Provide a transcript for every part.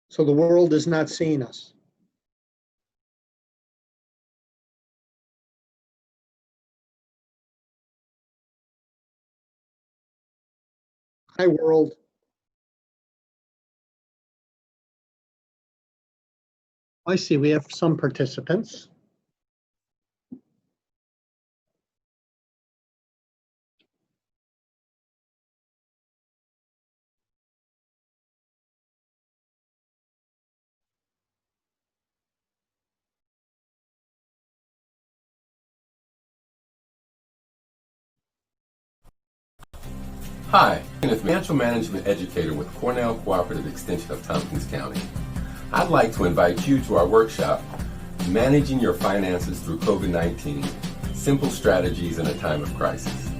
So the world is not seeing us. Hi, world. I see we have some participants. Hi, I'm a financial management educator with Cornell Cooperative Extension of Tompkins County. I'd like to invite you to our workshop, Managing Your Finances Through COVID-19, Simple Strategies in a Time of Crisis.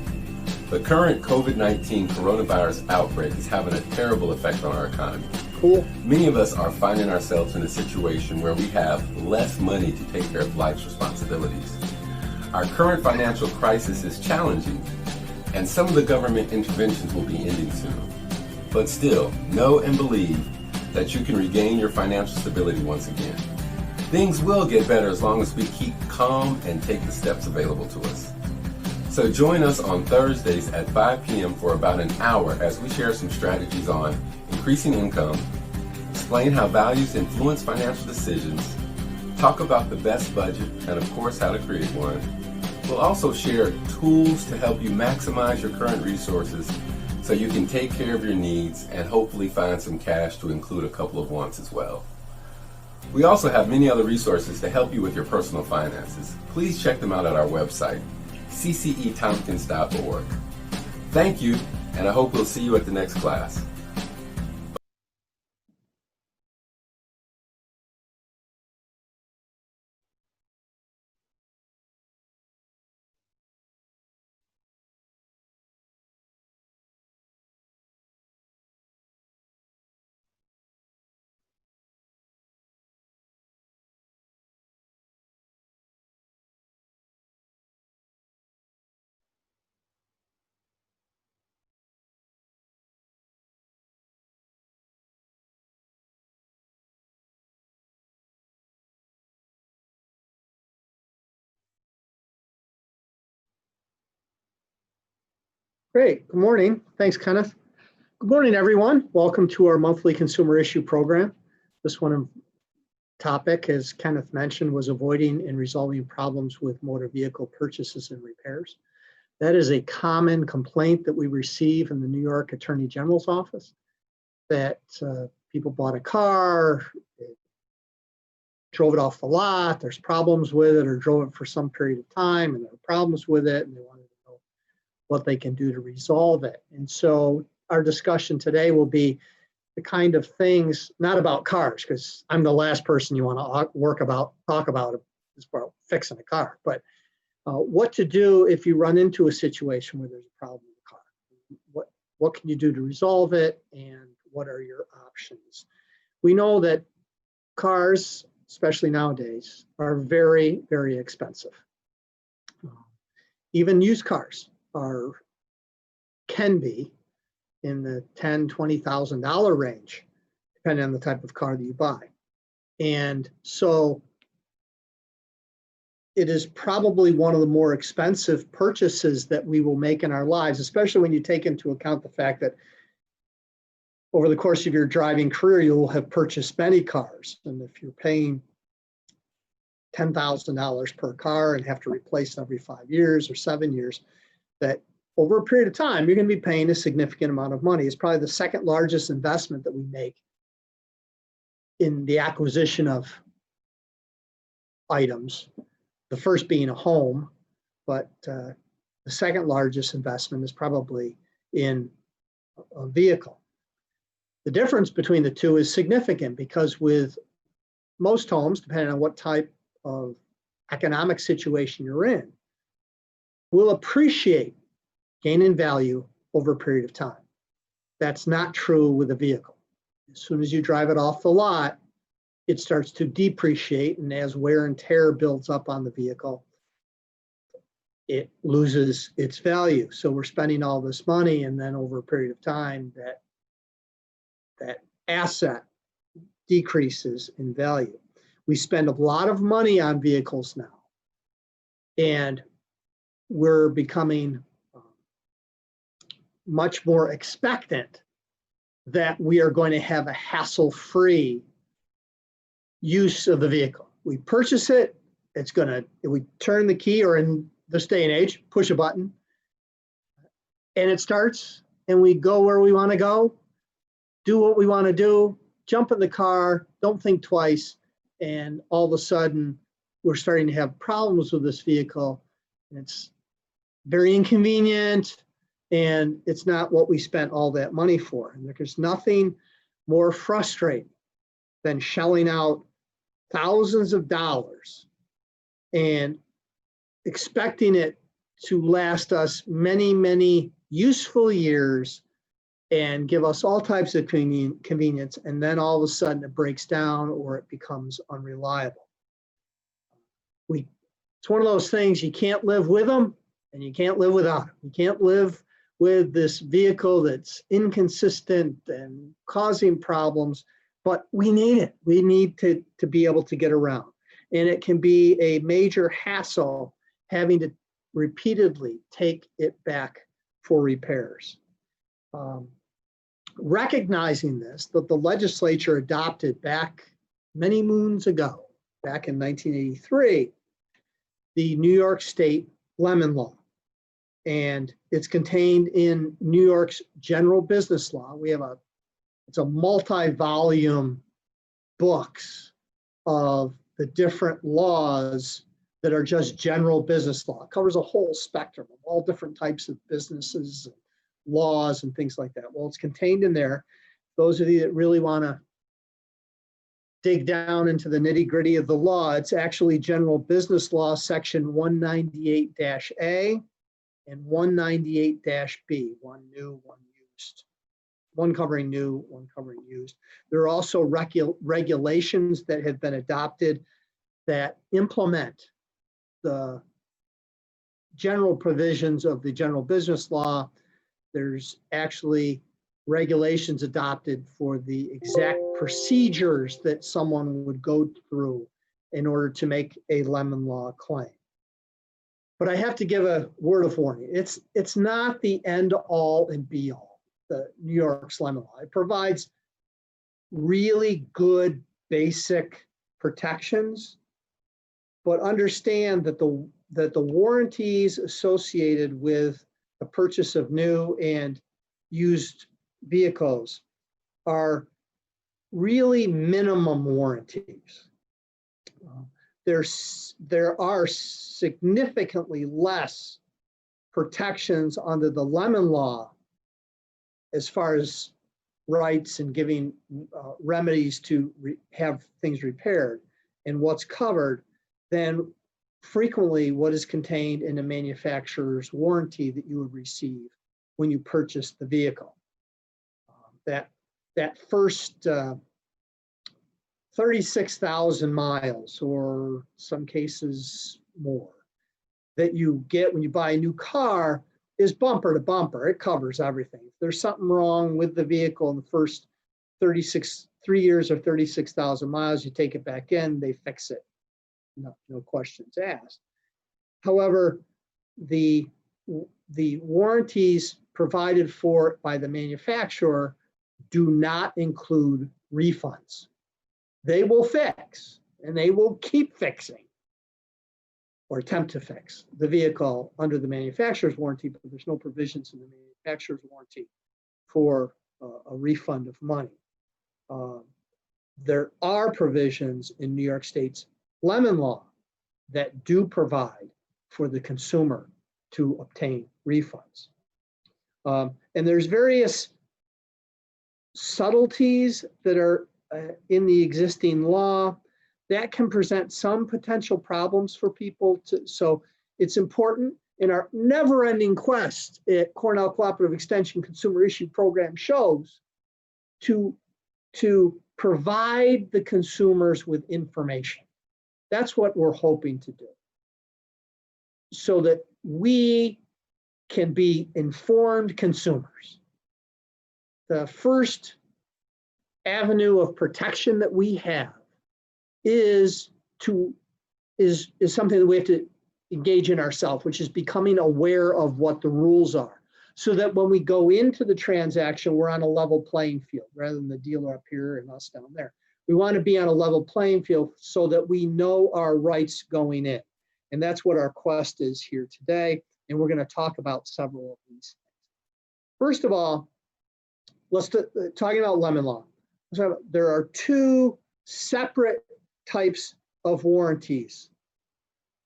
The current COVID-19 coronavirus outbreak is having a terrible effect on our economy. Cool. Many of us are finding ourselves in a situation where we have less money to take care of life's responsibilities. Our current financial crisis is challenging, and some of the government interventions will be ending soon. But still, know and believe that you can regain your financial stability once again. Things will get better as long as we keep calm and take the steps available to us. So join us on Thursdays at 5 p.m. for about an hour as we share some strategies on increasing income, explain how values influence financial decisions, talk about the best budget, and of course how to create one. We'll also share tools to help you maximize your current resources so you can take care of your needs and hopefully find some cash to include a couple of wants as well. We also have many other resources to help you with your personal finances. Please check them out at our website, ccetompkins.org. Thank you, and I hope we'll see you at the next class. Great. Good morning. Thanks, Kenneth. Good morning, everyone. Welcome to our monthly consumer issue program. This one topic, as Kenneth mentioned, was avoiding and resolving problems with motor vehicle purchases and repairs. That is a common complaint that we receive in the New York Attorney General's office, that people bought a car, drove it off the lot, there's problems with it, or drove it for some period of time and there are problems with it, and they wanted to know what they can do to resolve it. And so our discussion today will be the kind of things, not about cars, because I'm the last person you want to talk about as far as fixing a car, but what to do if you run into a situation where there's a problem with the car. What can you do to resolve it, and what are your options? We know that cars, especially nowadays, are very, very expensive. Even used cars can be in the $10,000, $20,000 range, depending on the type of car that you buy. And so it is probably one of the more expensive purchases that we will make in our lives, especially when you take into account the fact that over the course of your driving career, you will have purchased many cars. And if you're paying $10,000 per car and have to replace it every 5 years or 7 years, that over a period of time, you're going to be paying a significant amount of money. It's probably the second largest investment that we make in the acquisition of items. The first being a home, but the second largest investment is probably in a vehicle. The difference between the two is significant because with most homes, depending on what type of economic situation you're in, will appreciate, gain in value over a period of time. That's not true with a vehicle. As soon as you drive it off the lot, it starts to depreciate, and as wear and tear builds up on the vehicle, it loses its value. So we're spending all this money, and then over a period of time, that asset decreases in value. We spend a lot of money on vehicles now, and we're becoming much more expectant that we are going to have a hassle-free use of the vehicle. We purchase it, we turn the key, or in this day and age, push a button, and it starts, and we go where we want to go, do what we want to do, jump in the car, don't think twice, and all of a sudden we're starting to have problems with this vehicle. And it's very inconvenient, and it's not what we spent all that money for. And there's nothing more frustrating than shelling out thousands of dollars and expecting it to last us many, many useful years and give us all types of convenience, and then all of a sudden it breaks down or it becomes unreliable. It's one of those things, you can't live with them and you can't live without them. You can't live with this vehicle that's inconsistent and causing problems, but we need it. We need to be able to get around. And it can be a major hassle having to repeatedly take it back for repairs. Recognizing this, that the legislature adopted back many moons ago, back in 1983, the New York State Lemon Law. And it's contained in New York's general business law. It's a multi-volume books of the different laws that are just general business law. It covers a whole spectrum of all different types of businesses, laws, and things like that. Well, it's contained in there. Those of you that really want to dig down into the nitty-gritty of the law, it's actually General Business Law, Section 198-A and 198-B, one new, one used. One covering new, one covering used. There are also regulations that have been adopted that implement the general provisions of the general business law. There's actually regulations adopted for the exact procedures that someone would go through in order to make a lemon law claim. But I have to give a word of warning. It's not the end all and be all, the New York's lemon law. It provides really good basic protections, but understand that the warranties associated with the purchase of new and used vehicles are really minimum warranties. There are significantly less protections under the lemon law as far as rights and giving remedies to have things repaired and what's covered than frequently what is contained in a manufacturer's warranty that you would receive when you purchase the vehicle. That first 36,000 miles, or some cases more, that you get when you buy a new car is bumper to bumper. It covers everything. If there's something wrong with the vehicle in the first 3 years or 36,000 miles, you take it back in, they fix it. No questions asked. However, the warranties provided for by the manufacturer do not include refunds. They will fix, and they will keep fixing or attempt to fix the vehicle under the manufacturer's warranty, but there's no provisions in the manufacturer's warranty for a refund of money. There are provisions in New York State's lemon law that do provide for the consumer to obtain refunds. And there's various subtleties that are in the existing law that can present some potential problems for people. So it's important in our never-ending quest at Cornell Cooperative Extension Consumer Issue Program shows to provide the consumers with information. That's what we're hoping to do, so that we can be informed consumers. The first avenue of protection that we have is something that we have to engage in ourselves, which is becoming aware of what the rules are, so that when we go into the transaction, we're on a level playing field rather than the dealer up here and us down there. We want to be on a level playing field so that we know our rights going in. And that's what our quest is here today. And we're going to talk about several of these things. First of all, let's talking about lemon law. There are two separate types of warranties,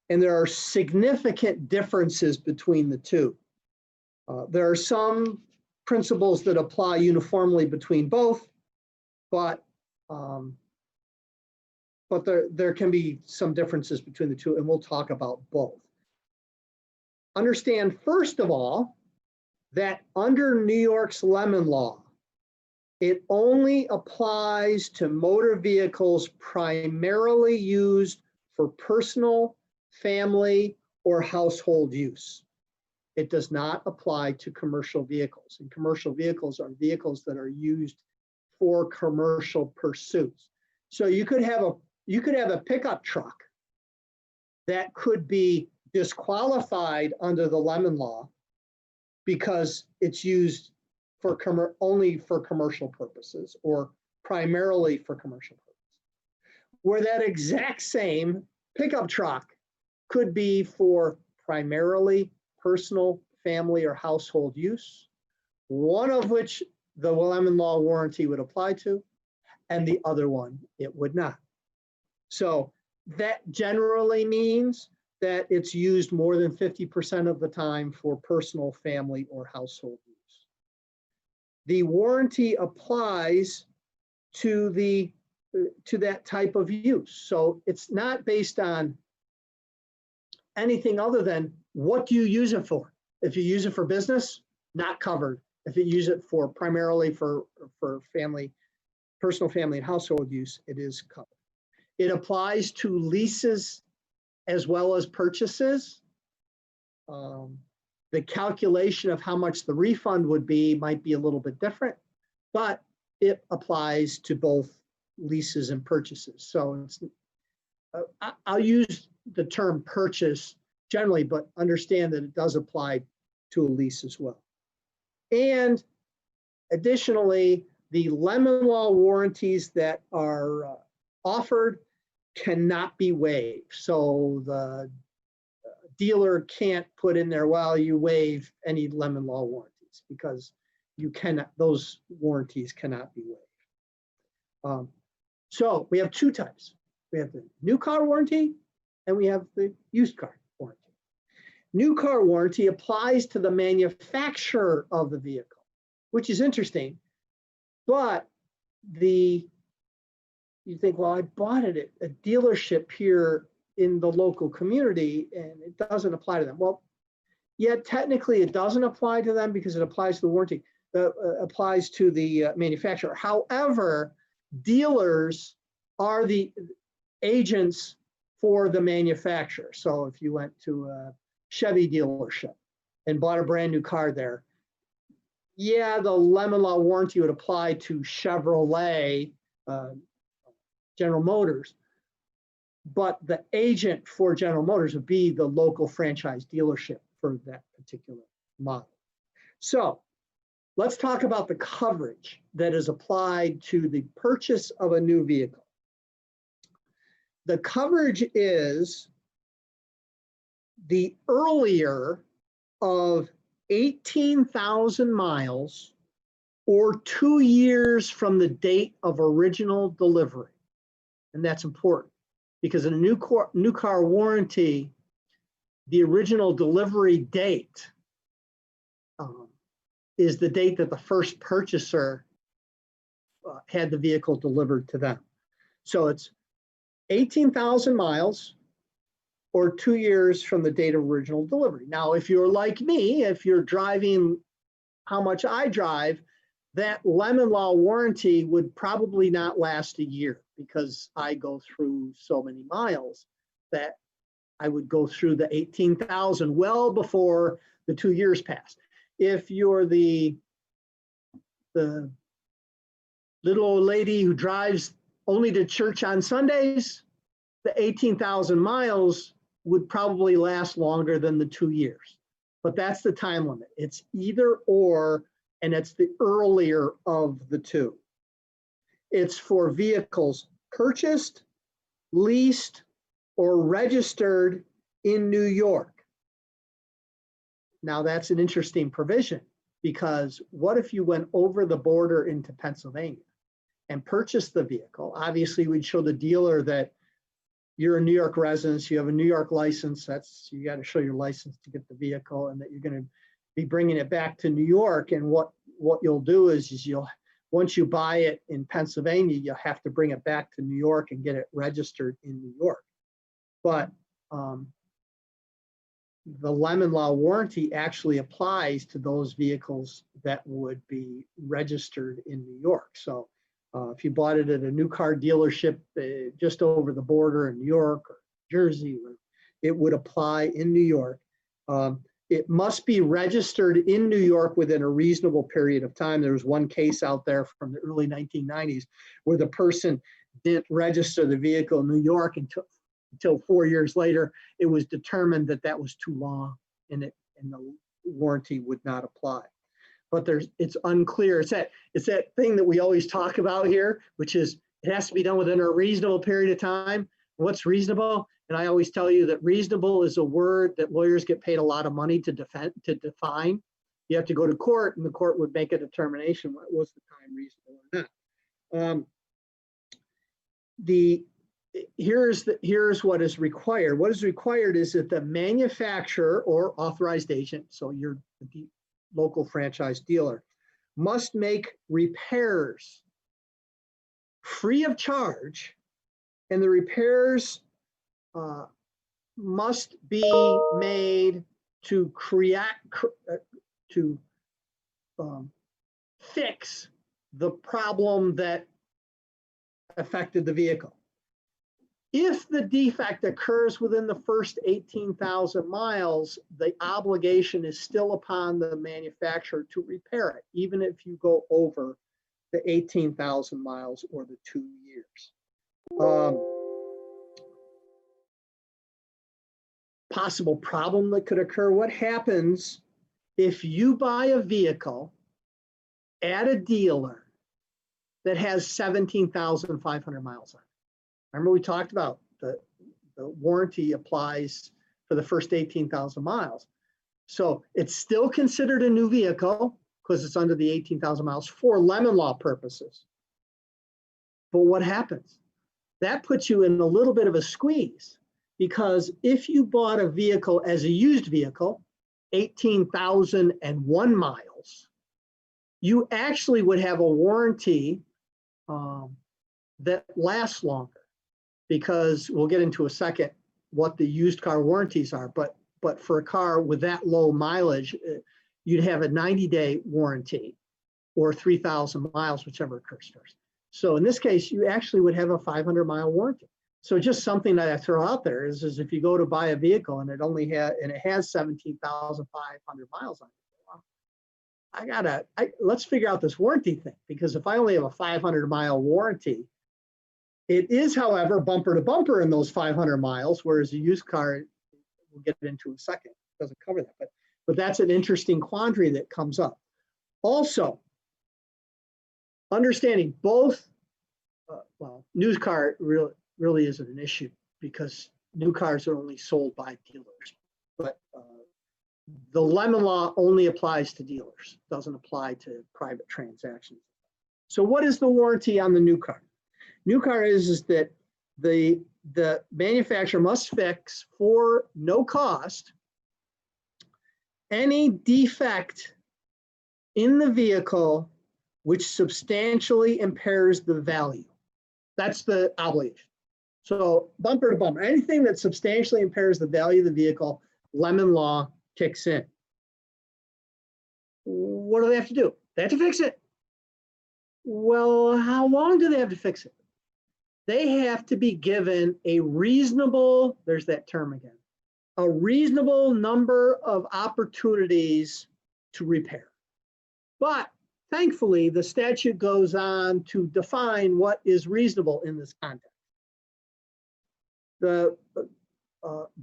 and there are significant differences between the two. There are some principles that apply uniformly between both, but there can be some differences between the two, and we'll talk about both. Understand, first of all, that under New York's lemon law, it only applies to motor vehicles primarily used for personal, family, or household use. It does not apply to commercial vehicles. And commercial vehicles are vehicles that are used for commercial pursuits. So you could have a pickup truck that could be disqualified under the lemon law because it's used for only for commercial purposes or primarily for commercial purposes. Where that exact same pickup truck could be for primarily personal, family, or household use, one of which the lemon law warranty would apply to, and the other one it would not. So that generally means that it's used more than 50% of the time for personal, family, or household use. The warranty applies to that type of use. So it's not based on anything other than what do you use it for. If you use it for business, not covered. If you use it for primarily for family, personal, family, and household use, it is covered. It applies to leases as well as purchases. The calculation of how much the refund would be might be a little bit different, but it applies to both leases and purchases. So it's, I'll use the term purchase generally, but understand that it does apply to a lease as well. And additionally, the lemon law warranties that are offered cannot be waived. So the dealer can't put in there, well, you waive any lemon law warranties, because you cannot, those warranties cannot be waived. So we have two types. We have the new car warranty and we have the used car warranty. New car warranty applies to the manufacturer of the vehicle, which is interesting, but you think, well, I bought it at a dealership here in the local community and it doesn't apply to them. Well, yeah, technically it doesn't apply to them because it applies to the warranty, applies to the manufacturer. However, dealers are the agents for the manufacturer. So if you went to a Chevy dealership and bought a brand new car there, yeah, the lemon law warranty would apply to Chevrolet, General Motors, but the agent for General Motors would be the local franchise dealership for that particular model. So let's talk about the coverage that is applied to the purchase of a new vehicle. The coverage is the earlier of 18,000 miles or 2 years from the date of original delivery. And that's important because in a new car warranty, the original delivery date is the date that the first purchaser had the vehicle delivered to them. So it's 18,000 miles or 2 years from the date of original delivery. Now, if you're like me, if you're driving how much I drive, that lemon law warranty would probably not last a year because I go through so many miles that I would go through the 18,000 well before the 2 years pass. If you're the little old lady who drives only to church on Sundays, the 18,000 miles would probably last longer than the 2 years. But that's the time limit. It's either or, and it's the earlier of the two. It's for vehicles purchased, leased, or registered in New York. Now that's an interesting provision, because what if you went over the border into Pennsylvania and purchased the vehicle? Obviously, we'd show the dealer that you're a New York resident, you have a New York license, you got to show your license to get the vehicle, and that you're going to be bringing it back to New York. And what you'll do is you'll, once you buy it in Pennsylvania, you'll have to bring it back to New York and get it registered in New York. But the lemon law warranty actually applies to those vehicles that would be registered in New York. So if you bought it at a new car dealership just over the border in New York or Jersey, it would apply in New York. It must be registered in New York within a reasonable period of time. There was one case out there from the early 1990s where the person didn't register the vehicle in New York until 4 years later. It was determined that that was too long, and the warranty would not apply. But it's unclear. It's that thing that we always talk about here, which is it has to be done within a reasonable period of time. What's reasonable? And I always tell you that reasonable is a word that lawyers get paid a lot of money to define. You have to go to court, and the court would make a determination what was the time reasonable or not. Here's what is required. What is required is that the manufacturer or authorized agent, so you're the local franchise dealer, must make repairs free of charge, and the repairs must be made to fix the problem that affected the vehicle. If the defect occurs within the first 18,000 miles, the obligation is still upon the manufacturer to repair it, even if you go over the 18,000 miles or the 2 years. Possible problem that could occur: what happens if you buy a vehicle at a dealer that has 17,500 miles on it? Remember, we talked about the warranty applies for the first 18,000 miles. So it's still considered a new vehicle because it's under the 18,000 miles for lemon law purposes. But what happens? That puts you in a little bit of a squeeze, because if you bought a vehicle as a used vehicle, 18,001 miles, you actually would have a warranty that lasts longer. Because we'll get into a second what the used car warranties are, but for a car with that low mileage, you'd have a 90-day warranty or 3,000 miles, whichever occurs first. So in this case, you actually would have a 500-mile warranty. So just something that I throw out there is if you go to buy a vehicle and it has 17,500 miles on it, let's figure out this warranty thing, because if I only have a 500-mile warranty, it is, however, bumper to bumper in those 500 miles, whereas a used car, we'll get into in a second, doesn't cover that. But that's an interesting quandary that comes up. Also, understanding both, new car really isn't an issue because new cars are only sold by dealers. But the lemon law only applies to dealers, doesn't apply to private transactions. So what is the warranty on the new car? New car is that the manufacturer must fix for no cost any defect in the vehicle which substantially impairs the value. That's the obligation. So bumper to bumper, anything that substantially impairs the value of the vehicle, lemon law kicks in. What do they have to do? They have to fix it. Well, how long do they have to fix it? They have to be given a reasonable, there's that term again, a reasonable number of opportunities to repair. But thankfully, the statute goes on to define what is reasonable in this context. The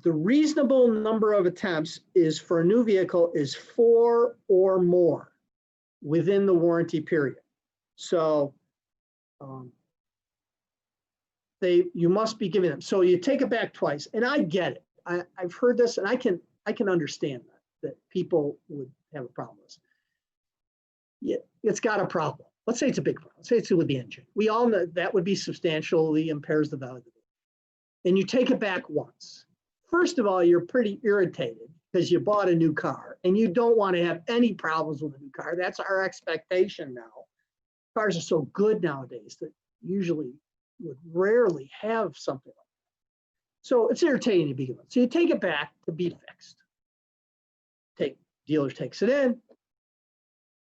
reasonable number of attempts is for a new vehicle is 4 or more within the warranty period. So you must be giving them. So you take it back twice, and I get it. I've heard this, and I can understand that people would have a problem with this. Yeah, it's got a problem. Let's say it's a big problem. Let's say it's with the engine. We all know that would be substantially impairs the value of the vehicle. And you take it back once. First of all, you're pretty irritated because you bought a new car and you don't want to have any problems with a new car. That's our expectation now. Cars are so good nowadays that usually would rarely have something like that. So it's irritating to begin with. So you take it back to be fixed. Dealer takes it in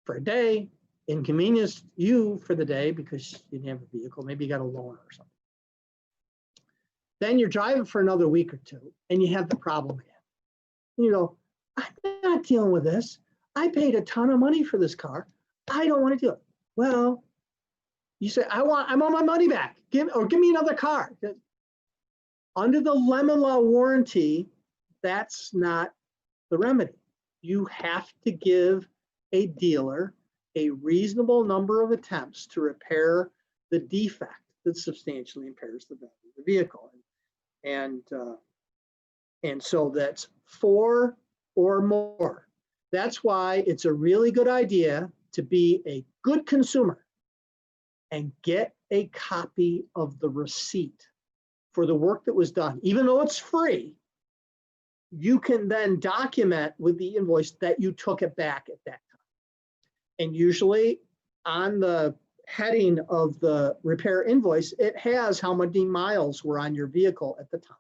for a day, inconvenience you for the day because you didn't have a vehicle. Maybe you got a loan or something. Then you're driving for another week or two and you have the problem again. And you go, I'm not dealing with this. I paid a ton of money for this car. I don't want to do it. Well, you say, I want my money back. Give me another car. Under the lemon law warranty, that's not the remedy. You have to give a dealer a reasonable number of attempts to repair the defect that substantially impairs the value of the vehicle. And so that's 4 or more. That's why it's a really good idea to be a good consumer and get a copy of the receipt for the work that was done. Even though it's free, you can then document with the invoice that you took it back at that time. And usually on the heading of the repair invoice, it has how many miles were on your vehicle at the time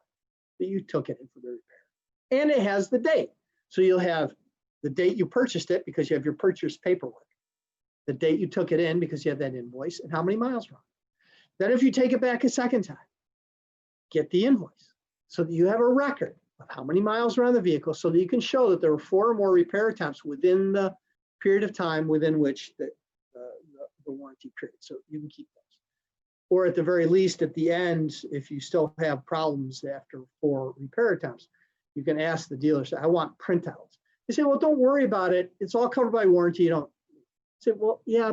that you took it in for the repair. And it has the date. So you'll have the date you purchased it because you have your purchase paperwork, the date you took it in because you have that invoice, and how many miles were on it. Then if you take it back a second time, get the invoice so that you have a record of how many miles were on the vehicle so that you can show that there were 4 or more repair attempts within the period of time within which the warranty period. So you can keep those. Or at the very least, at the end, if you still have problems after 4 repair attempts, you can ask the dealer, say, I want printouts. They say, well, don't worry about it. It's all covered by warranty. You don't say, well, yeah.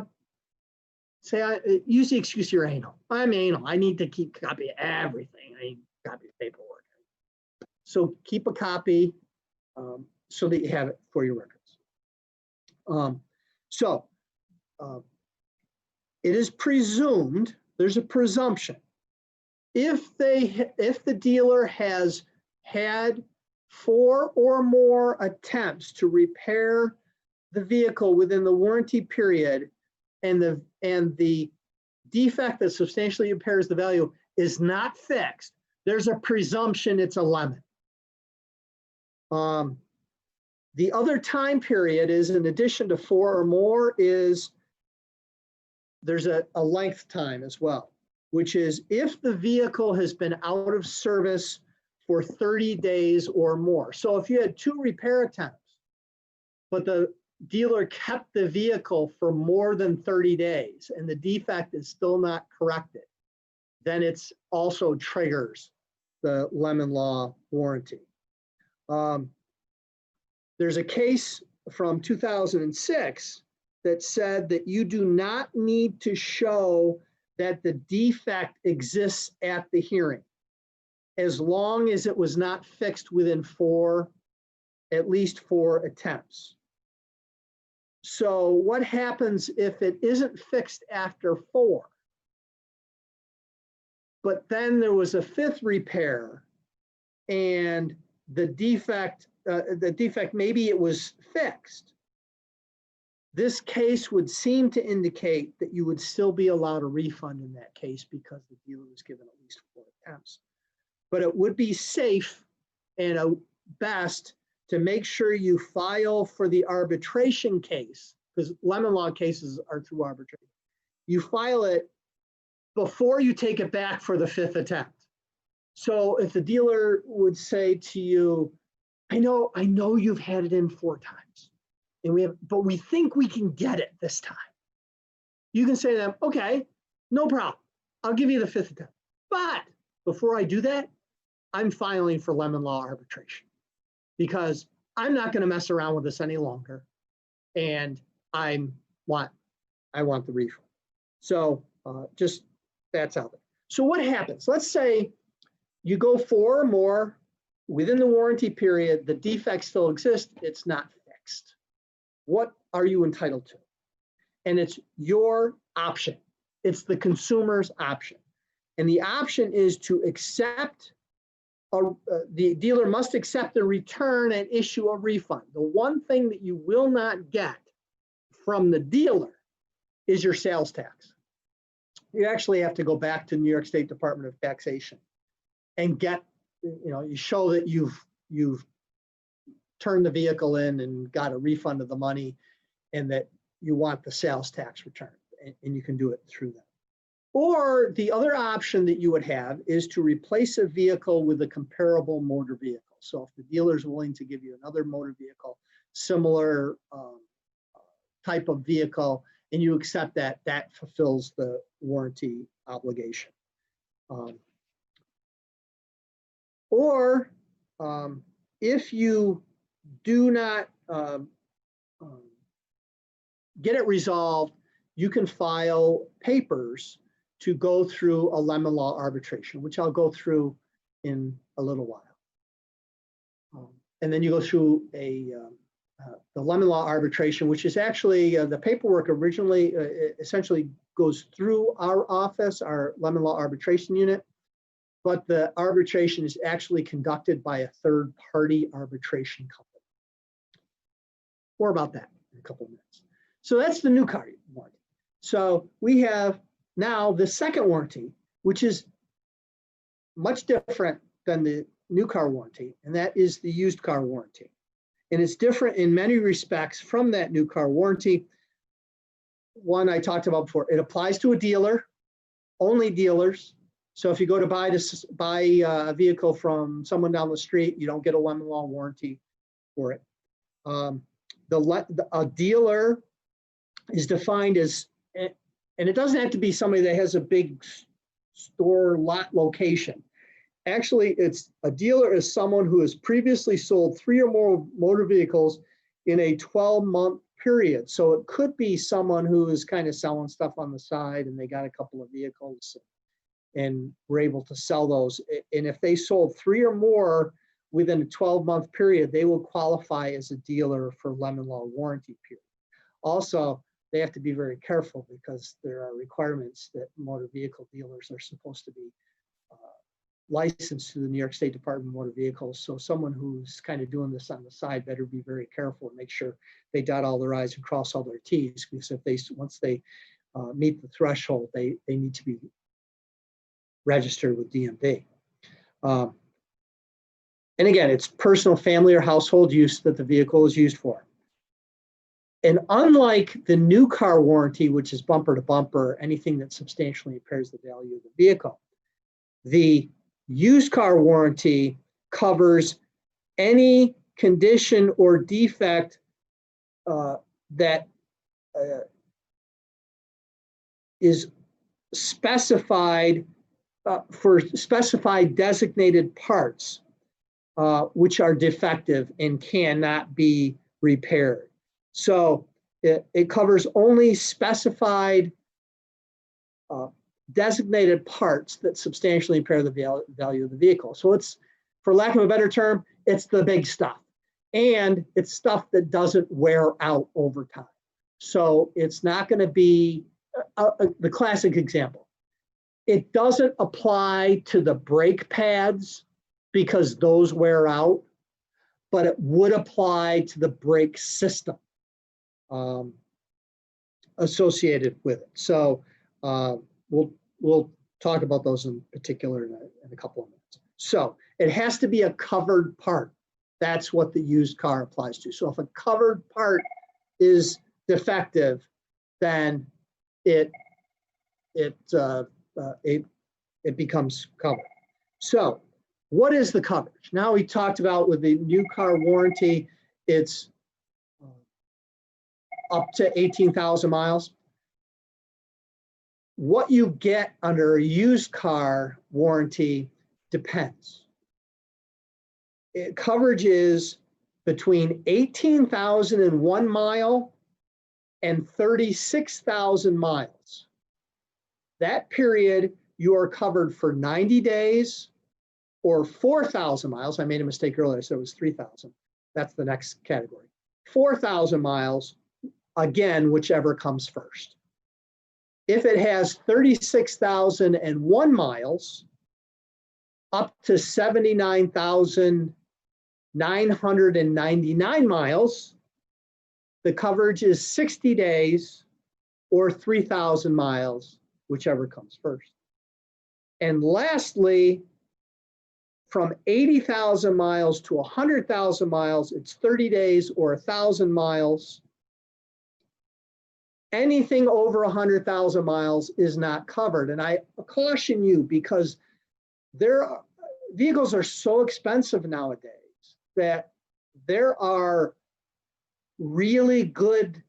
Say, use the excuse you're anal. I'm anal. I need to keep a copy of everything. I need a copy of paperwork. So keep a copy so that you have it for your records. It is presumed, there's a presumption, if the dealer has had 4 or more attempts to repair the vehicle within the warranty period, and the defect that substantially impairs the value is not fixed, there's a presumption it's a lemon. The other time period is, in addition to 4 or more, is there's a length time as well, which is if the vehicle has been out of service for 30 days or more. So if you had 2 repair attempts, but the dealer kept the vehicle for more than 30 days and the defect is still not corrected, then it's also triggers the lemon law warranty. There's a case from 2006 that said that you do not need to show that the defect exists at the hearing, as long as it was not fixed within at least 4 attempts. So what happens if it isn't fixed after 4, but then there was a 5th repair and the defect, maybe it was fixed? This case would seem to indicate that you would still be allowed a refund in that case because the dealer was given at least 4 attempts. But it would be safe and best to make sure you file for the arbitration case, because lemon law cases are through arbitration. You file it before you take it back for the 5th attempt. So if the dealer would say to you, I know you've had it in 4 times, but we think we can get it this time. you can say to them, okay, no problem. I'll give you the fifth attempt. But before I do that, I'm filing for lemon law arbitration because I'm not going to mess around with this any longer. And I want the refund. So just that's out there. So what happens? Let's say you go 4 or more within the warranty period, the defect still exists, it's not fixed. What are you entitled to? And it's your option. It's the consumer's option. And the option is to accept, the dealer must accept the return and issue a refund. The one thing that you will not get from the dealer is your sales tax. You actually have to go back to New York State Department of Taxation and get, you show that you've turned the vehicle in and got a refund of the money and that you want the sales tax returned, and you can do it through that. Or the other option that you would have is to replace a vehicle with a comparable motor vehicle. So if the dealer is willing to give you another motor vehicle, similar type of vehicle, and you accept that, that fulfills the warranty obligation. Or if you do not get it resolved, you can file papers to go through a lemon law arbitration, which I'll go through in a little while. And then you go through the lemon law arbitration, which is actually the paperwork originally essentially goes through our office, our lemon law arbitration unit, but the arbitration is actually conducted by a third-party arbitration company. More about that in a couple of minutes. So that's the new car warranty. So we have now the second warranty, which is much different than the new car warranty, and that is the used car warranty. And it's different in many respects from that new car warranty. One I talked about before, it applies to a dealer, only dealers. So if you go to buy a vehicle from someone down the street, you don't get a lemon law warranty for it. A dealer is defined as, and it doesn't have to be somebody that has a big store lot location. Actually, it's a dealer is someone who has previously sold 3 or more motor vehicles in a 12-month period. So it could be someone who is kind of selling stuff on the side and they got a couple of vehicles and were able to sell those. And if they sold 3 or more within a 12-month period, they will qualify as a dealer for lemon law warranty period. Also, they have to be very careful because there are requirements that motor vehicle dealers are supposed to be licensed to the New York State Department of Motor Vehicles. So someone who's kind of doing this on the side better be very careful and make sure they dot all their I's and cross all their T's, because if they, once they meet the threshold, they need to be registered with DMV. And again, it's personal, family, or household use that the vehicle is used for. And unlike the new car warranty, which is bumper to bumper, anything that substantially impairs the value of the vehicle, the used car warranty covers any condition or defect that is specified for specified designated parts which are defective and cannot be repaired. So it covers only specified designated parts that substantially impair the value of the vehicle. So it's, for lack of a better term, it's the big stuff. And it's stuff that doesn't wear out over time. So it's not going to be the classic example. It doesn't apply to the brake pads because those wear out, but it would apply to the brake system associated with it. So we'll talk about those in particular in a couple of minutes. So it has to be a covered part. That's what the used car applies to. So if a covered part is defective, then it becomes covered. So what is the coverage? Now we talked about with the new car warranty, it's up to 18,000 miles. what you get under a used car warranty depends. Coverage is between 18,001 mile and 36,000 miles. That period, you are covered for 90 days or 4,000 miles. I made a mistake earlier, so it was 3,000. That's the next category. 4,000 miles, again, whichever comes first. If it has 36,001 miles, up to 79,999 miles, the coverage is 60 days or 3,000 miles, whichever comes first. And lastly, from 80,000 miles to 100,000 miles, it's 30 days or 1,000 miles. Anything over 100,000 miles is not covered. And I caution you, because vehicles are so expensive nowadays that there are really good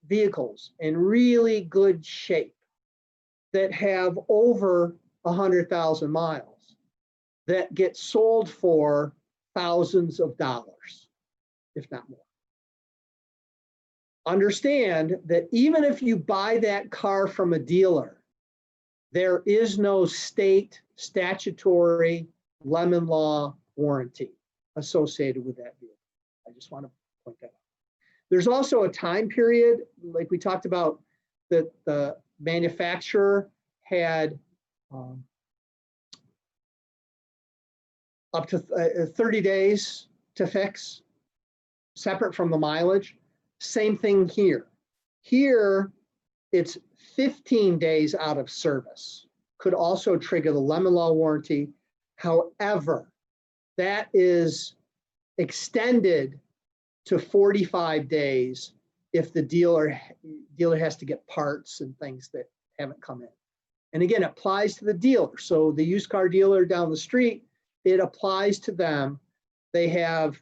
vehicles in really good shape that have over 100,000 miles that get sold for thousands of dollars, if not more. Understand that even if you buy that car from a dealer, there is no state statutory lemon law warranty associated with that vehicle. I just want to point that out. There's also a time period, like we talked about, that the manufacturer had up to 30 days to fix, separate from the mileage. Same thing here. Here, it's 15 days out of service. Could also trigger the lemon law warranty. However, that is extended to 45 days if the dealer has to get parts and things that haven't come in. And again, it applies to the dealer. So the used car dealer down the street, it applies to them. They have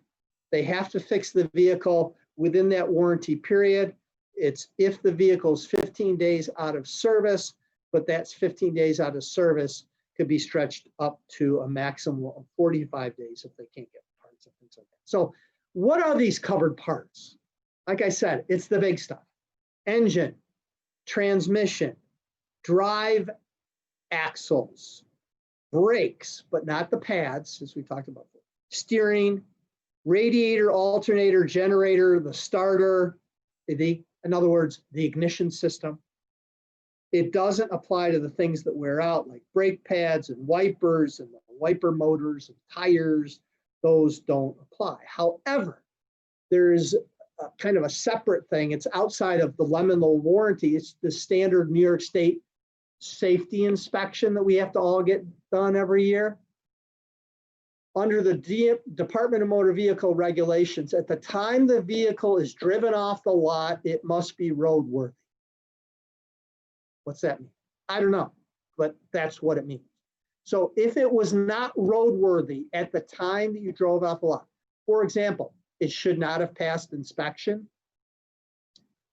to fix the vehicle within that warranty period. It's if the vehicle is 15 days out of service, but that's 15 days out of service could be stretched up to a maximum of 45 days if they can't get parts and things like that. So what are these covered parts? Like I said, it's the big stuff: engine, transmission, drive axles, brakes, but not the pads, as we talked about, steering, radiator, alternator, generator, the starter, in other words, the ignition system. It doesn't apply to the things that wear out, like brake pads and wipers and the wiper motors and tires. Those don't apply. However, there is a kind of a separate thing. It's outside of the lemon law warranty. It's the standard New York State safety inspection that we have to all get done every year. Under the Department of Motor Vehicle regulations, at the time the vehicle is driven off the lot, it must be roadworthy. What's that mean? I don't know, but that's what it means. So if it was not roadworthy at the time that you drove off the lot, for example, it should not have passed inspection.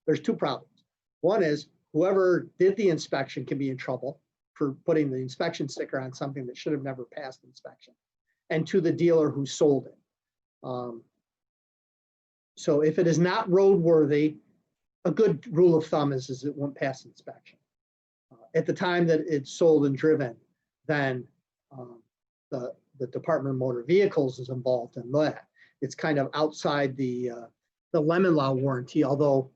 There's two problems. One is whoever did the inspection can be in trouble for putting the inspection sticker on something that should have never passed inspection, and to the dealer who sold it. So if it is not roadworthy, a good rule of thumb is it won't pass inspection. At the time that it's sold and driven, then the Department of Motor Vehicles is involved in that. It's kind of outside the lemon law warranty, although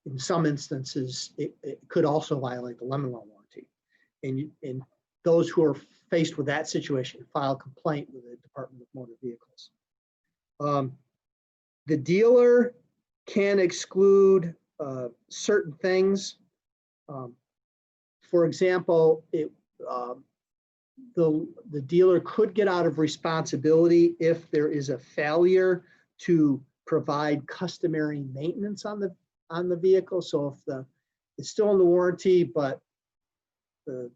in some instances, it could also violate the lemon law warranty. And those who are faced with that situation file a complaint with the Department of Motor Vehicles. The dealer can exclude certain things. For example, the dealer could get out of responsibility if there is a failure to provide customary maintenance on the vehicle. So if it's still in the warranty, but the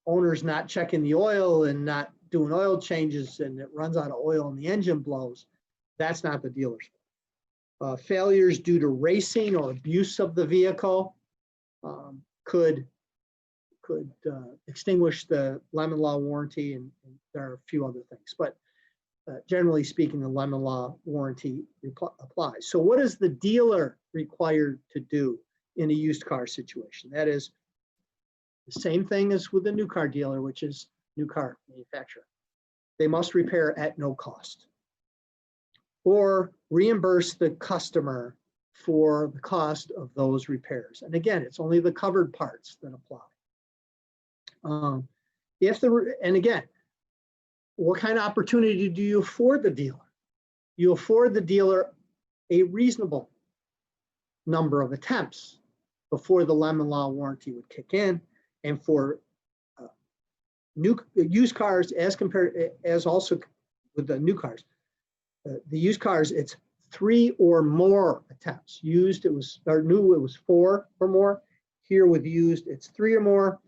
owner's not checking the oil and not doing oil changes, and it runs out of oil and the engine blows, that's not the dealer's fault. Failures due to racing or abuse of the vehicle could extinguish the lemon law warranty, and there are a few other things. But generally speaking, the lemon law warranty applies. So what is the dealer required to do in a used car situation? That is the same thing as with a new car dealer, which is new car manufacturer. They must repair at no cost or reimburse the customer for the cost of those repairs. And again, it's only the covered parts that apply. And again, what kind of opportunity do you afford the dealer? You afford the dealer a reasonable number of attempts before the lemon law warranty would kick in. And for used cars, as also with the new cars, the used cars, it's 3 or more attempts. Used, new, it was 4 or more. Here with used, it's 3 or more.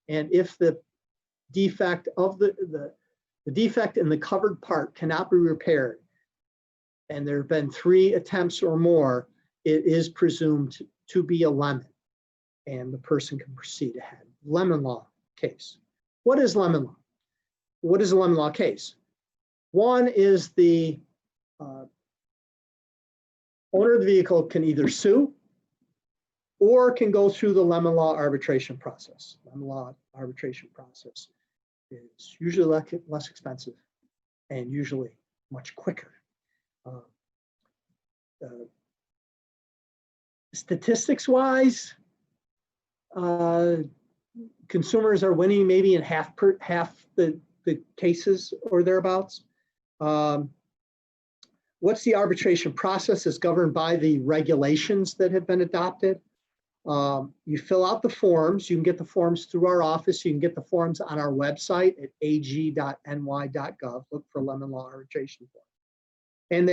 And if the defect of the defect in the covered part cannot be repaired, and there have been 3 attempts or more, it is presumed to be a lemon, and the person can proceed ahead. Lemon law case. What is lemon law? What is a lemon law case? One is the owner of the vehicle can either sue or can go through the lemon law arbitration process. Lemon law arbitration process is usually less expensive and usually much quicker. Statistics wise, consumers are winning maybe in half the cases or thereabouts. What's the arbitration process? Is governed by the regulations that have been adopted. You fill out the forms. You can get the forms through our office. You can get the forms on our website at ag.ny.gov. Look for lemon law arbitration form. And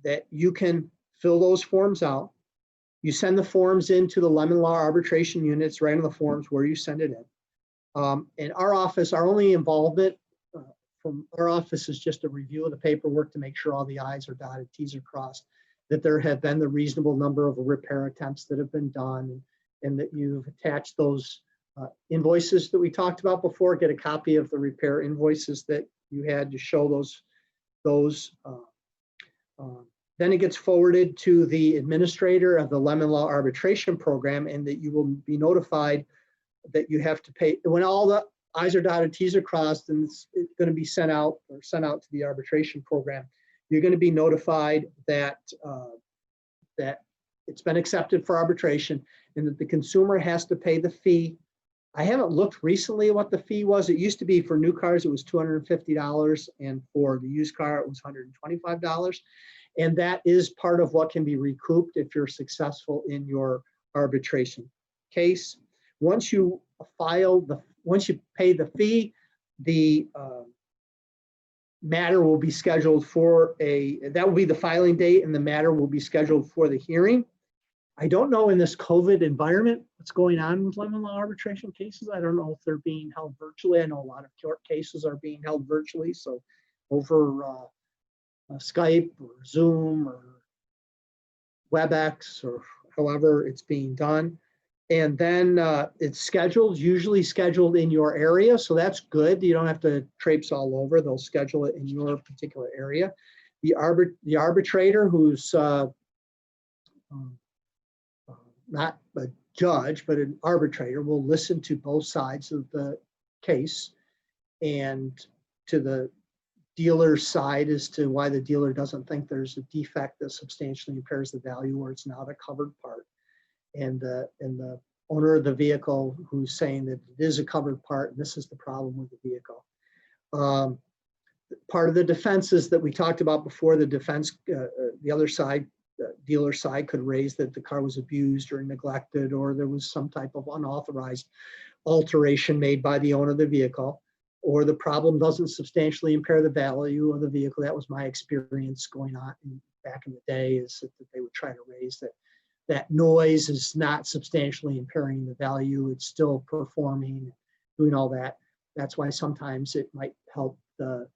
that you can fill those forms out. You send the forms into the lemon law arbitration units, right on the forms where you send it in. And our office, our only involvement from our office is just a review of the paperwork to make sure all the I's are dotted, T's are crossed, that there have been the reasonable number of repair attempts that have been done, and that you've attached those invoices that we talked about before. Get a copy of the repair invoices that you had to show those. Then it gets forwarded to the administrator of the lemon law arbitration program, and that you will be notified that you have to pay when all the I's are dotted, T's are crossed, and it's going to be sent out to the arbitration program. You're going to be notified that that it's been accepted for arbitration, and that the consumer has to pay the fee. I haven't looked recently at what the fee was. It used to be for new cars, it was $250, and for the used car, it was $125. And that is part of what can be recouped if you're successful in your arbitration case. Once you pay the fee, the matter will be scheduled for that will be the filing date, and the matter will be scheduled for the hearing. I don't know in this COVID environment what's going on with lemon law arbitration cases. I don't know if they're being held virtually. I know a lot of court cases are being held virtually, so over Skype or Zoom or WebEx or however it's being done. And then it's usually scheduled in your area. So that's good. You don't have to traipse all over. They'll schedule it in your particular area. The arbitrator, who's not a judge, but an arbitrator, will listen to both sides of the case, and to the dealer's side as to why the dealer doesn't think there's a defect that substantially impairs the value, or it's not a covered part. And the owner of the vehicle who's saying that it is a covered part and this is the problem with the vehicle. Part of the defenses that we talked about before, the defense, the other side, dealer side could raise that the car was abused or neglected, or there was some type of unauthorized alteration made by the owner of the vehicle, or the problem doesn't substantially impair the value of the vehicle. That was my experience going on back in the day, is that they would try to raise that noise is not substantially impairing the value. It's still performing, doing all that. That's why sometimes it might help the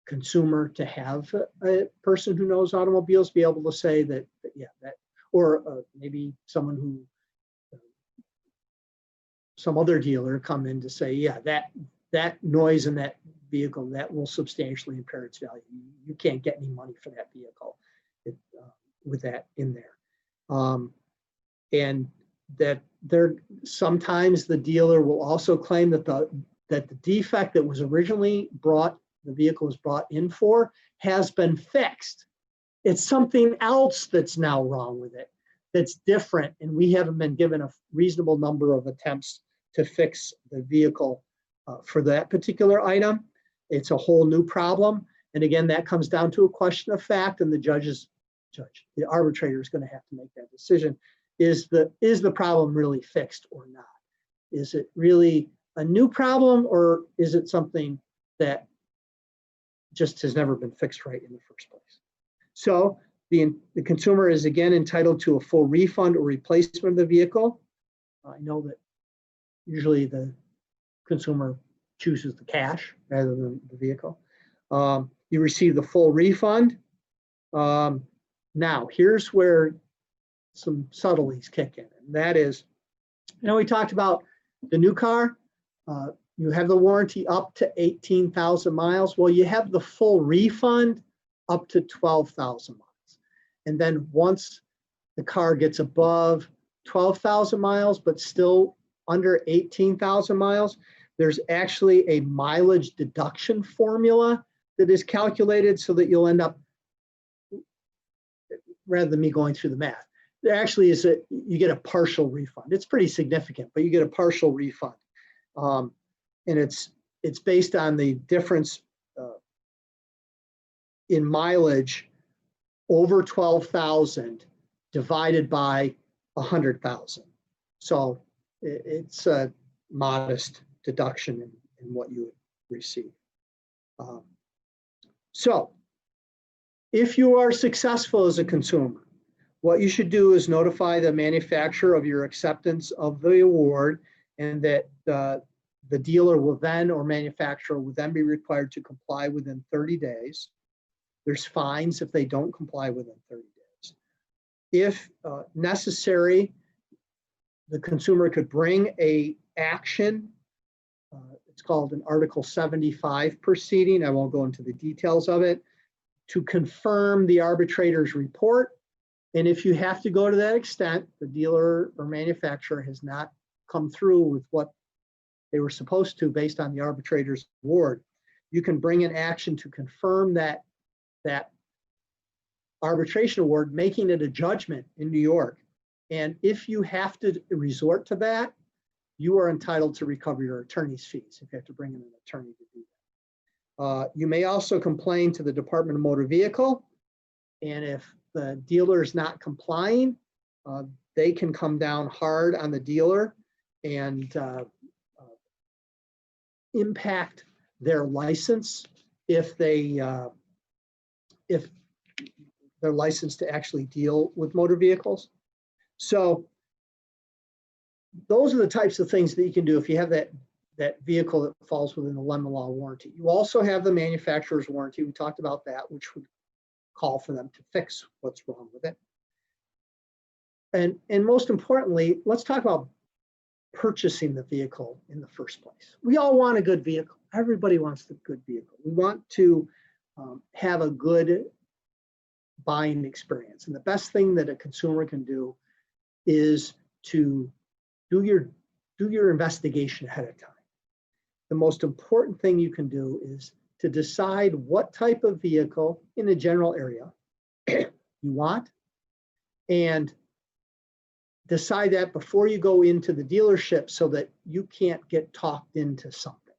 consumer to have a person who knows automobiles be able to say that yeah, that, or maybe someone who, some other dealer come in to say, yeah, that noise in that vehicle, that will substantially impair its value. You can't get any money for that vehicle with that in there. And that sometimes the dealer will also claim that the defect that was originally the vehicle was brought in for has been fixed. It's something else that's now wrong with it that's different, and we haven't been given a reasonable number of attempts to fix the vehicle for that particular item. It's a whole new problem. And again, that comes down to a question of fact, and the arbitrator is going to have to make that decision. Is the problem really fixed or not? Is it really a new problem, or is it something that just has never been fixed right in the first place? So the consumer is again entitled to a full refund or replacement of the vehicle. I know that usually the consumer chooses the cash rather than the vehicle. You receive the full refund. Now, here's where some subtleties kick in, and that is, we talked about the new car. You have the warranty up to 18,000 miles. Well, you have the full refund up to 12,000 miles. And then once the car gets above 12,000 miles, but still under 18,000 miles, there's actually a mileage deduction formula that is calculated so that you'll end up, rather than me going through the math, there actually is you get a partial refund. It's pretty significant, but you get a partial refund. And it's based on the difference in mileage over 12,000 divided by 100,000. So it's a modest deduction in what you would receive. So if you are successful as a consumer, what you should do is notify the manufacturer of your acceptance of the award, and that the dealer will then, or manufacturer will then be required to comply within 30 days. There's fines if they don't comply within 30 days. If necessary, the consumer could bring an action. It's called an Article 75 proceeding. I won't go into the details of it, to confirm the arbitrator's report. And if you have to go to that extent, the dealer or manufacturer has not come through with what they were supposed to based on the arbitrator's award, you can bring an action to confirm that arbitration award, making it a judgment in New York. And if you have to resort to that, you are entitled to recover your attorney's fees if you have to bring in an attorney to do that. You may also complain to the Department of Motor Vehicle, and if the dealer is not complying, they can come down hard on the dealer and impact their license if they're licensed to actually deal with motor vehicles. So those are the types of things that you can do if you have that vehicle that falls within the lemon law warranty. You also have the manufacturer's warranty. We talked about that, which would call for them to fix what's wrong with it. And most importantly, let's talk about purchasing the vehicle in the first place. We all want a good vehicle. Everybody wants the good vehicle. We want to have a good buying experience. And the best thing that a consumer can do is to do your investigation ahead of time. The most important thing you can do is to decide what type of vehicle in a general area you want, and decide that before you go into the dealership so that you can't get talked into something.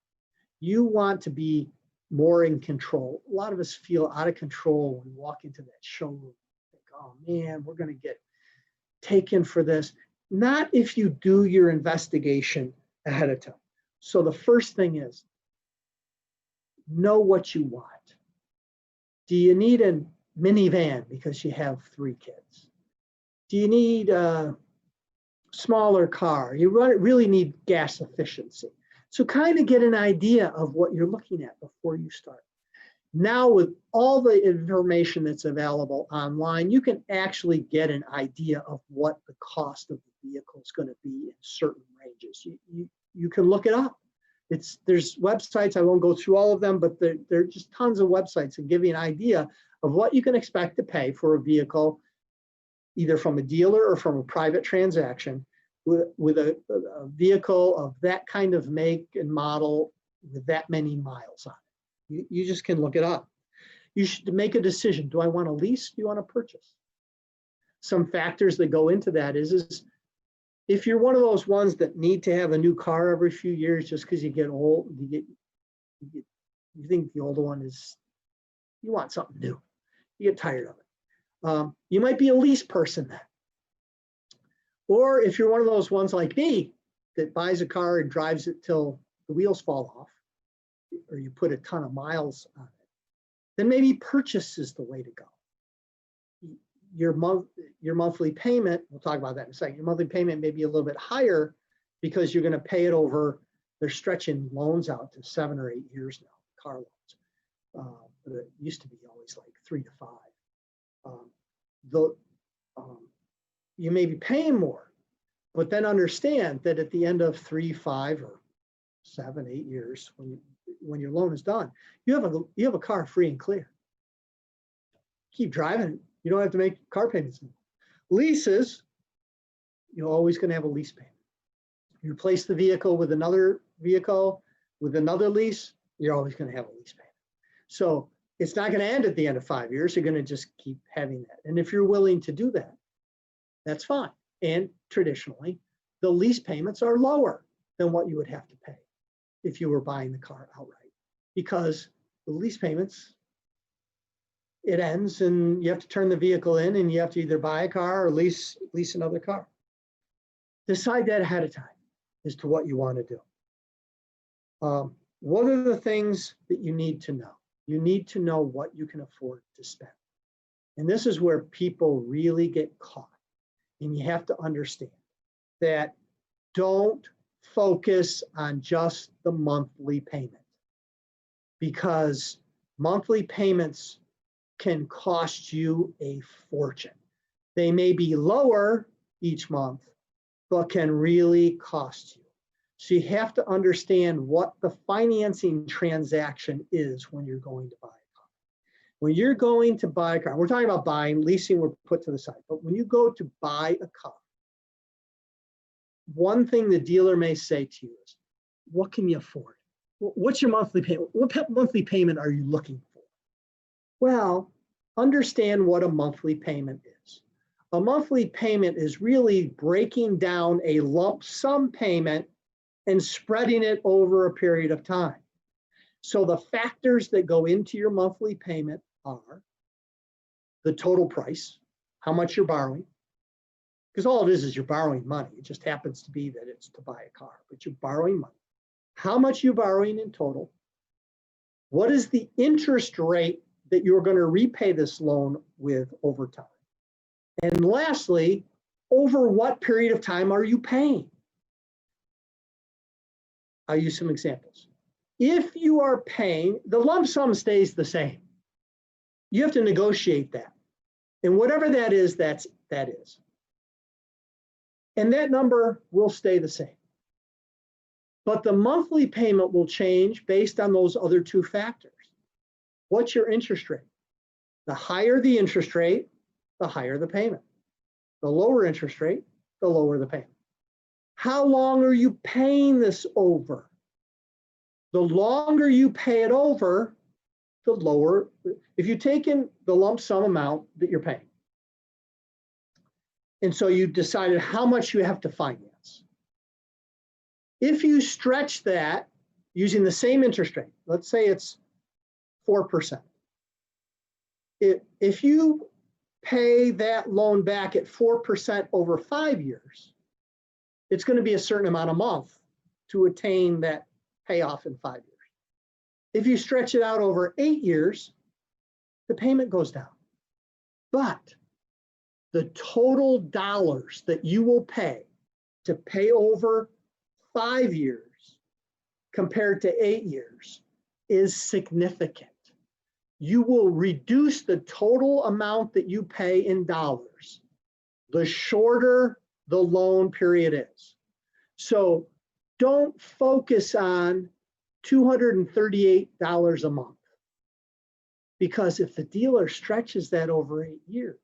You want to be more in control. A lot of us feel out of control when we walk into that showroom. Think, oh man, we're going to get taken for this. Not if you do your investigation ahead of time. So the first thing is, know what you want. Do you need a minivan because you have 3 kids? Do you need a smaller car? You really need gas efficiency. So kind of get an idea of what you're looking at before you start. Now with all the information that's available online, you can actually get an idea of what the cost of the vehicle is going to be in certain ranges. You can look it up. There's websites, I won't go through all of them, but there are just tons of websites that give you an idea of what you can expect to pay for a vehicle, either from a dealer or from a private transaction, with a vehicle of that kind of make and model with that many miles on it. You just can look it up. You should make a decision. Do I want to lease? Do you want to purchase? Some factors that go into that is if you're one of those ones that need to have a new car every few years just because you get old, you think the older one you want something new. You get tired of it. You might be a lease person then. Or if you're one of those ones like me that buys a car and drives it till the wheels fall off, or you put a ton of miles on it, then maybe purchase is the way to go. Your monthly payment, we'll talk about that in a second, your monthly payment may be a little bit higher because you're going to pay it over, they're stretching loans out to 7 or 8 years now, car loans. But it used to be always like 3 to 5. You may be paying more, but then understand that at the end of 3, 5, or 7, 8 years, when your loan is done, you have a car free and clear. Keep driving it. You don't have to make car payments anymore. Leases, you're always going to have a lease payment. You replace the vehicle with another vehicle with another lease, you're always going to have a lease payment. So it's not going to end at the end of 5 years. You're going to just keep having that. And if you're willing to do that, that's fine. And traditionally, the lease payments are lower than what you would have to pay if you were buying the car outright, because the lease payments, it ends and you have to turn the vehicle in and you have to either buy a car or lease another car. Decide that ahead of time as to what you want to do. What are the things that you need to know? You need to know what you can afford to spend. And this is where people really get caught. And you have to understand that don't focus on just the monthly payment, because monthly payments can cost you a fortune. They may be lower each month, but can really cost you. So you have to understand what the financing transaction is when you're going to buy a car. When you're going to buy a car, we're talking about buying, leasing, we're put to the side. But when you go to buy a car, one thing the dealer may say to you is, what can you afford? What's your monthly payment? What monthly payment are you looking for? Well, understand what a monthly payment is. A monthly payment is really breaking down a lump sum payment and spreading it over a period of time. So the factors that go into your monthly payment are the total price, how much you're borrowing, because all it is you're borrowing money. It just happens to be that it's to buy a car, but you're borrowing money. How much you're borrowing in total? What is the interest rate that you're going to repay this loan with over time? And lastly, over what period of time are you paying? I'll use some examples. If you are paying, the lump sum stays the same. You have to negotiate that. And whatever that is, that is. And that number will stay the same. But the monthly payment will change based on those other two factors. What's your interest rate? The higher the interest rate, the higher the payment. The lower interest rate, the lower the payment. How long are you paying this over? The longer you pay it over, the lower. If you take in the lump sum amount that you're paying, and so you decided how much you have to finance. If you stretch that using the same interest rate, let's say it's 4%. If you pay that loan back at 4% over 5 years, it's going to be a certain amount a month to attain that payoff in 5 years. If you stretch it out over 8 years, the payment goes down. But the total dollars that you will pay to pay over 5 years compared to 8 years is significant. you will reduce the total amount that you pay in dollars the shorter the loan period is. So don't focus on $238 a month, because if the dealer stretches that over 8 years,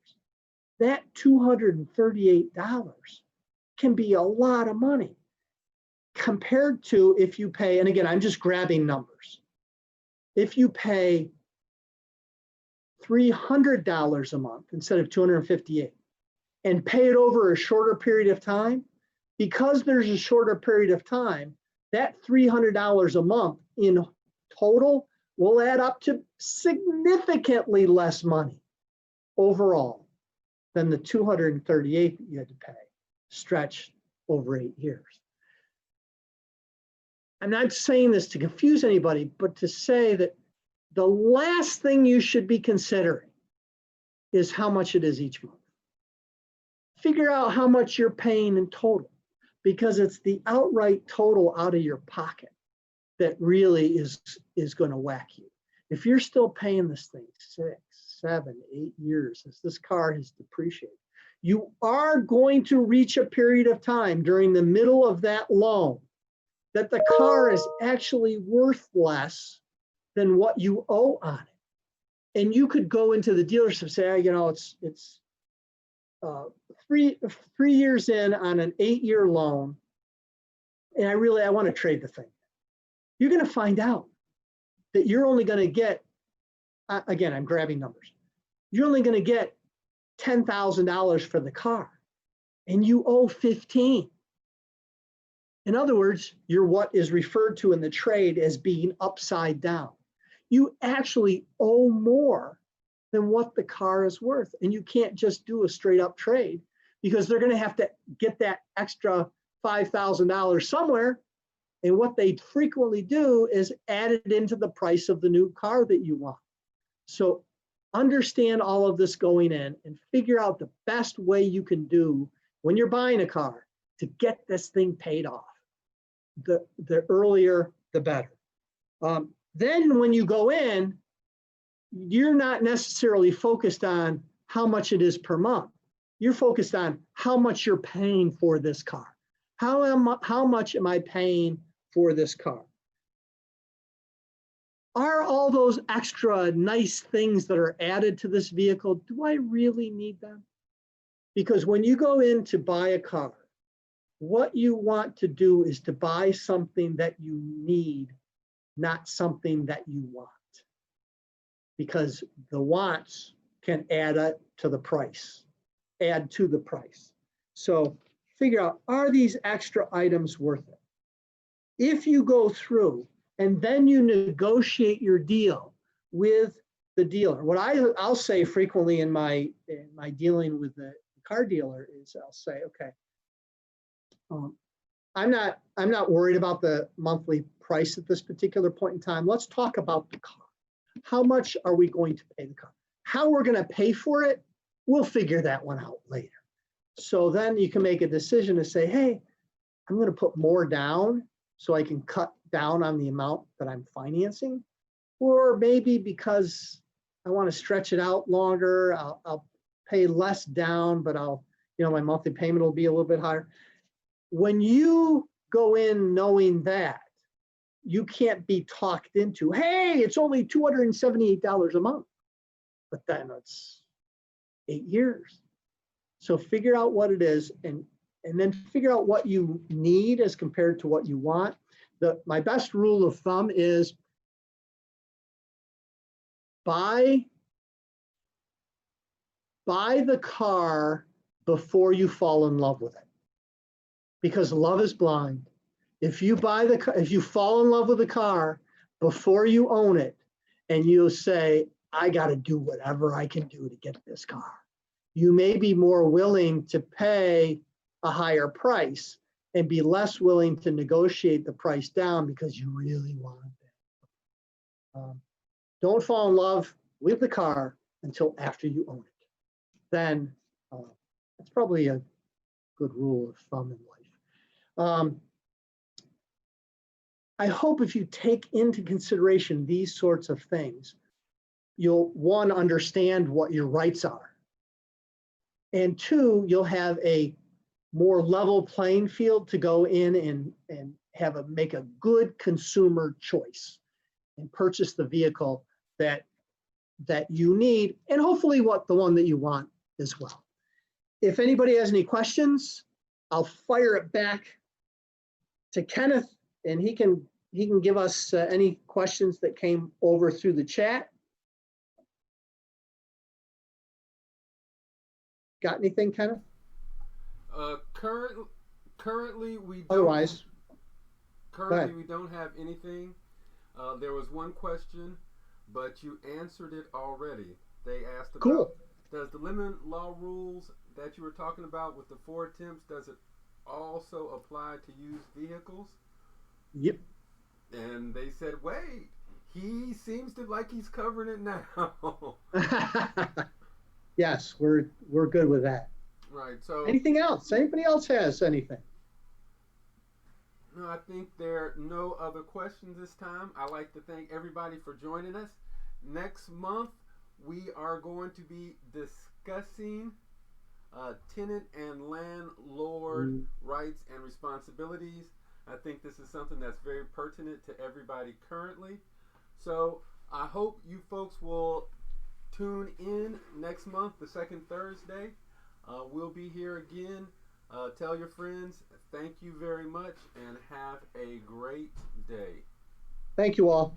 that $238 can be a lot of money compared to if you pay, and again, I'm just grabbing numbers. If you pay $300 a month instead of $258 and pay it over a shorter period of time, because there's a shorter period of time, that $300 a month in total will add up to significantly less money overall than the $238 that you had to pay stretched over 8 years. I'm not saying this to confuse anybody, but to say that the last thing you should be considering is how much it is each month. Figure out how much you're paying in total, because it's the outright total out of your pocket that really is going to whack you. If you're still paying this thing 6, 7, 8 years as this car has depreciated, you are going to reach a period of time during the middle of that loan that the car is actually worth less than what you owe on it. And you could go into the dealership and say, you know, it's 3 years in on an 8-year loan, and I want to trade the thing. You're going to find out that you're only going to get, again, I'm grabbing numbers. You're only going to get $10,000 for the car, and you owe 15. In other words, you're what is referred to in the trade as being upside down. You actually owe more than what the car is worth. And you can't just do a straight up trade, because they're going to have to get that extra $5,000 somewhere. And what they frequently do is add it into the price of the new car that you want. So understand all of this going in and figure out the best way you can do when you're buying a car to get this thing paid off. The earlier, the better. Then when you go in, you're not necessarily focused on how much it is per month. You're focused on how much you're paying for this car. How much am I paying for this car? Are all those extra nice things that are added to this vehicle, do I really need them? Because when you go in to buy a car, what you want to do is to buy something that you need, not something that you want. Because the wants can add up to the price, add to the price. So figure out, are these extra items worth it? If you go through and then you negotiate your deal with the dealer, what I'll say frequently in my dealing with the car dealer is I'll say, okay, I'm not worried about the monthly price at this particular point in time. Let's talk about the car. How much are we going to pay the car? How we're going to pay for it, we'll figure that one out later. So then you can make a decision to say, hey, I'm going to put more down so I can cut down on the amount that I'm financing. Or maybe because I want to stretch it out longer, I'll pay less down, but my monthly payment will be a little bit higher. When you go in knowing that, you can't be talked into, hey, it's only $278 a month, but then it's 8 years. So figure out what it is and then figure out what you need as compared to what you want. My best rule of thumb is buy the car before you fall in love with it, because love is blind. If you fall in love with a car before you own it, and you say, I got to do whatever I can do to get this car, you may be more willing to pay a higher price and be less willing to negotiate the price down because you really want it. Don't fall in love with the car until after you own it. Then that's probably a good rule of thumb in life. I hope if you take into consideration these sorts of things, you'll, one, understand what your rights are. And two, you'll have a more level playing field to go in and make a good consumer choice and purchase the vehicle that you need, and hopefully the one that you want as well. If anybody has any questions, I'll fire it back to Kenneth, and he can give us any questions that came over through the chat. Got anything, Kenneth? Currently we don't. Otherwise, Currently we don't have anything. There was one question, but you answered it already. They asked about, cool. Does the limit law rules that you were talking about with the 4 attempts, does it also apply to used vehicles? Yep. And they said, wait, he seems to like he's covering it now. Yes, we're good with that. Right. So anything else? Anybody else has anything? No, I think there are no other questions this time. I'd like to thank everybody for joining us. Next month, we are going to be discussing tenant and landlord rights and responsibilities. I think this is something that's very pertinent to everybody currently. So I hope you folks will tune in next month, the second Thursday. We'll be here again. Tell your friends. Thank you very much and have a great day. Thank you all.